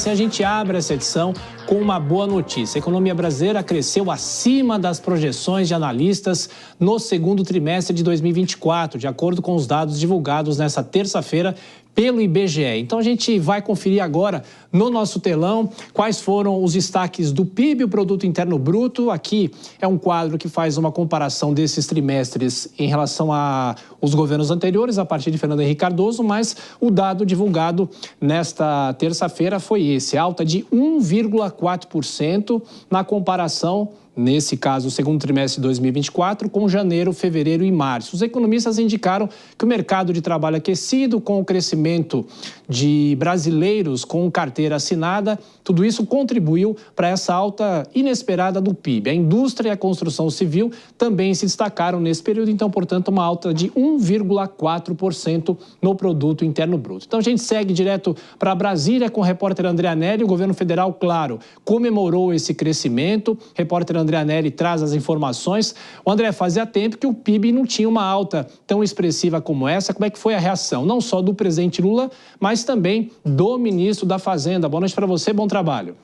A gente abre essa edição com uma boa notícia. A economia brasileira cresceu acima das projeções de analistas no segundo trimestre de 2024, de acordo com os dados divulgados nessa terça-feira pelo IBGE. Então a gente vai conferir agora no nosso telão quais foram os destaques do PIB, o Produto Interno Bruto. Aqui é um quadro que faz uma comparação desses trimestres em relação aos governos anteriores, a partir de Fernando Henrique Cardoso, mas o dado divulgado nesta terça-feira foi esse, alta de 1,4% na comparação, nesse caso, o segundo trimestre de 2024, com janeiro, fevereiro e março. Os economistas indicaram que o mercado de trabalho aquecido, com o crescimento de brasileiros com carteira assinada, tudo isso contribuiu para essa alta inesperada do PIB. A indústria e a construção civil também se destacaram nesse período, então, portanto, uma alta de 1,4% no Produto Interno Bruto. Então, a gente segue direto para Brasília com o repórter André Anelli. O governo federal, claro, comemorou esse crescimento. O repórter André Anelli traz as informações. O André, fazia tempo que o PIB não tinha uma alta tão expressiva como essa. Como é que foi a reação? Não só do presidente Lula, mas também do ministro da Fazenda. Boa noite para você, bom trabalho.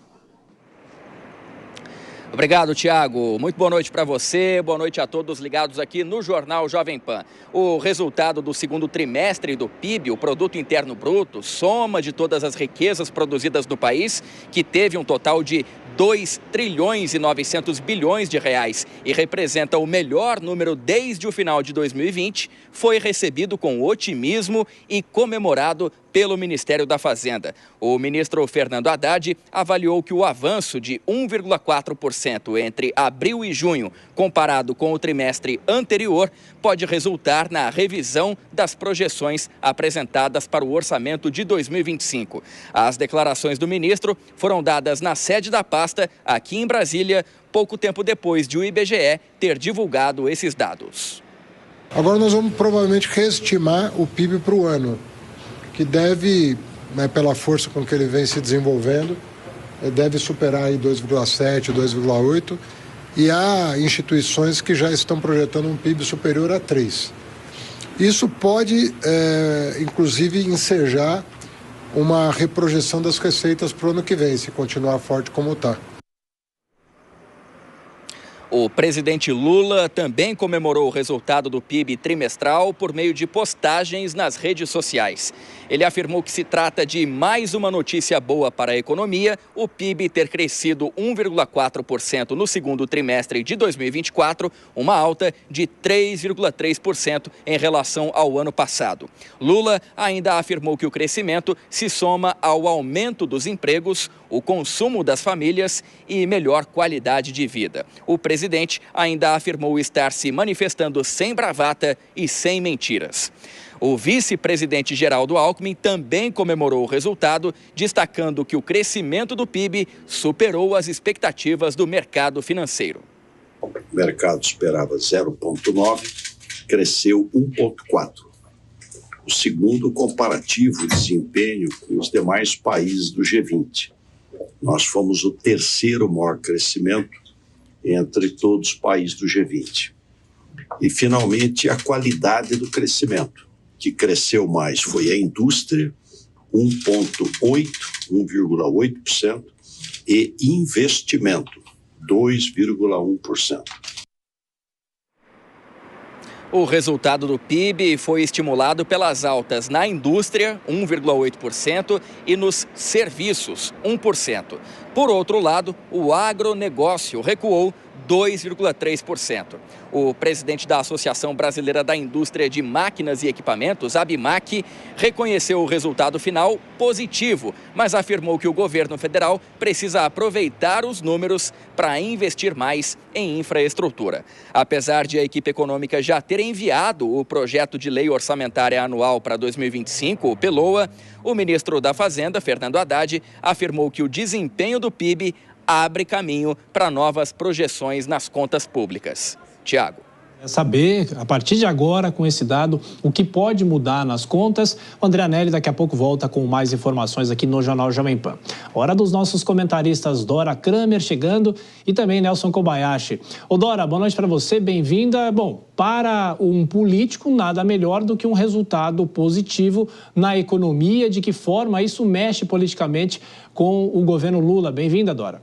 Obrigado, Tiago. Muito boa noite para você, boa noite a todos ligados aqui no Jornal Jovem Pan. O resultado do segundo trimestre do PIB, o Produto Interno Bruto, soma de todas as riquezas produzidas no país, que teve um total de 2 trilhões e 900 bilhões de reais e representa o melhor número desde o final de 2020, foi recebido com otimismo e comemorado pelo Ministério da Fazenda. O ministro Fernando Haddad avaliou que o avanço de 1,4% entre abril e junho, comparado com o trimestre anterior, pode resultar na revisão das projeções apresentadas para o orçamento de 2025. As declarações do ministro foram dadas na sede da pasta, aqui em Brasília, pouco tempo depois de o IBGE ter divulgado esses dados. Agora nós vamos provavelmente reestimar o PIB para o ano, que deve, pela força com que ele vem se desenvolvendo, deve superar aí 2,7, 2,8, e há instituições que já estão projetando um PIB superior a 3. Isso pode, inclusive, ensejar uma reprojeção das receitas para o ano que vem, se continuar forte como está. O presidente Lula também comemorou o resultado do PIB trimestral por meio de postagens nas redes sociais. Ele afirmou que se trata de mais uma notícia boa para a economia, o PIB ter crescido 1,4% no segundo trimestre de 2024, uma alta de 3,3% em relação ao ano passado. Lula ainda afirmou que o crescimento se soma ao aumento dos empregos, o consumo das famílias e melhor qualidade de vida. O presidente ainda afirmou estar se manifestando sem bravata e sem mentiras. O vice-presidente Geraldo Alckmin também comemorou o resultado, destacando que o crescimento do PIB superou as expectativas do mercado financeiro. O mercado esperava 0,9, cresceu 1,4. O segundo comparativo desempenho com os demais países do G20. Nós fomos o terceiro maior crescimento entre todos os países do G20. E, finalmente, a qualidade do crescimento, que cresceu mais, foi a indústria, 1,8%, e investimento, 2,1%. O resultado do PIB foi estimulado pelas altas na indústria, 1,8%, e nos serviços, 1%. Por outro lado, o agronegócio recuou 2,3%. O presidente da Associação Brasileira da Indústria de Máquinas e Equipamentos, ABMAQ, reconheceu o resultado final positivo, mas afirmou que o governo federal precisa aproveitar os números para investir mais em infraestrutura. Apesar de a equipe econômica já ter enviado o projeto de lei orçamentária anual para 2025, o PELOA, o ministro da Fazenda, Fernando Haddad, afirmou que o desempenho do PIB abre caminho para novas projeções nas contas públicas. Tiago. Saber, a partir de agora, com esse dado, o que pode mudar nas contas. O André Anelli daqui a pouco volta com mais informações aqui no Jornal Jovem Pan. Hora dos nossos comentaristas Dora Kramer chegando e também Nelson Kobayashi. Ô Dora, boa noite para você, bem-vinda. Bom, para um político, nada melhor do que um resultado positivo na economia. De que forma isso mexe politicamente com o governo Lula? Bem-vinda, Dora.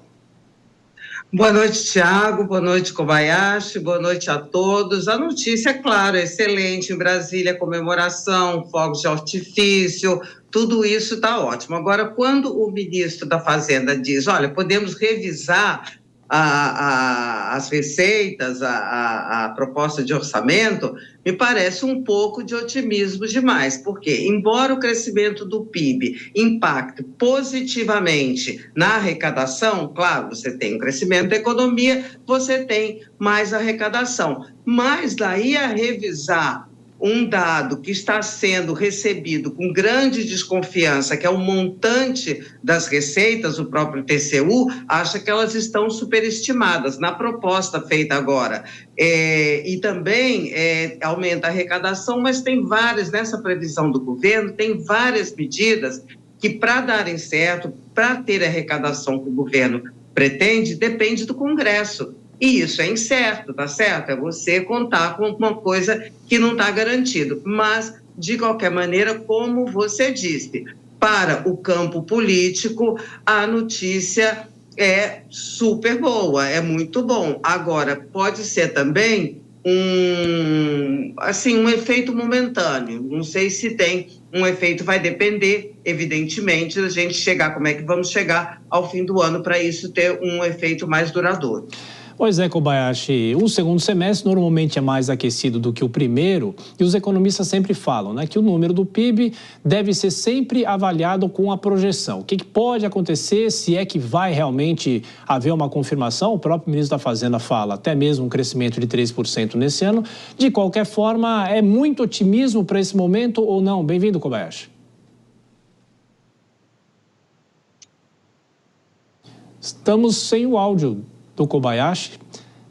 Boa noite, Thiago. Boa noite, Kobayashi. Boa noite a todos. A notícia, é claro, é excelente. Em Brasília, comemoração, fogos de artifício, tudo isso está ótimo. Agora, quando o ministro da Fazenda diz, olha, podemos revisar as receitas, a proposta de orçamento, me parece um pouco de otimismo demais, porque, embora o crescimento do PIB impacte positivamente na arrecadação, claro, você tem um crescimento da economia, você tem mais arrecadação, mas daí a revisar um dado que está sendo recebido com grande desconfiança, que é o montante das receitas, o próprio TCU acha que elas estão superestimadas na proposta feita agora. E também aumenta a arrecadação, mas tem várias, nessa previsão do governo, tem várias medidas que, para darem certo, para ter a arrecadação que o governo pretende, depende do Congresso. E isso é incerto, tá certo? É você contar com uma coisa que não está garantido. Mas, de qualquer maneira, como você disse, para o campo político, a notícia é super boa, é muito bom. Agora, pode ser também um efeito momentâneo. Não sei se tem um efeito, vai depender, evidentemente, da gente chegar, como é que vamos chegar ao fim do ano para isso ter um efeito mais duradouro. Pois é, Kobayashi, o segundo semestre normalmente é mais aquecido do que o primeiro e os economistas sempre falam, né, que o número do PIB deve ser sempre avaliado com a projeção. O que pode acontecer, se é que vai realmente haver uma confirmação? O próprio ministro da Fazenda fala até mesmo um crescimento de 3% nesse ano. De qualquer forma, é muito otimismo para esse momento ou não? Bem-vindo, Kobayashi. Estamos sem o áudio do Kobayashi.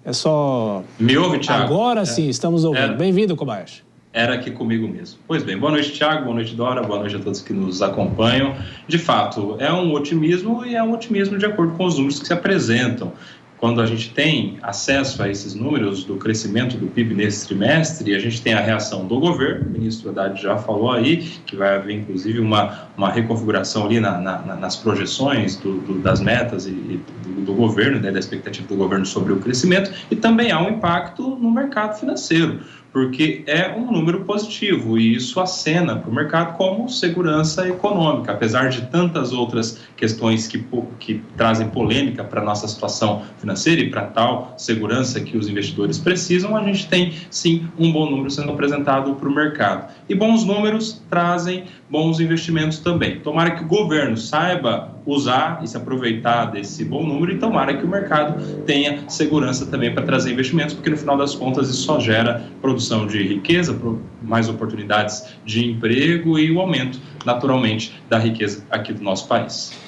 É só... Me ouve, Thiago? Agora sim, estamos ouvindo. Bem-vindo, Kobayashi. Era aqui comigo mesmo. Pois bem, boa noite, Thiago, boa noite, Dora, boa noite a todos que nos acompanham. De fato, é um otimismo e é um otimismo de acordo com os números que se apresentam. Quando a gente tem acesso a esses números do crescimento do PIB nesse trimestre, a gente tem a reação do governo, o ministro Haddad já falou aí, que vai haver inclusive uma reconfiguração ali nas projeções das metas e do governo, né, da expectativa do governo sobre o crescimento, e também há um impacto no mercado financeiro, porque é um número positivo e isso acena para o mercado como segurança econômica, apesar de tantas outras questões que trazem polêmica para a nossa situação financeira e para tal segurança que os investidores precisam, a gente tem sim um bom número sendo apresentado para o mercado. E bons números trazem bons investimentos também. Tomara que o governo saiba usar e se aproveitar desse bom número e tomara que o mercado tenha segurança também para trazer investimentos, porque no final das contas isso só gera produção de riqueza, mais oportunidades de emprego e o aumento, naturalmente, da riqueza aqui do nosso país.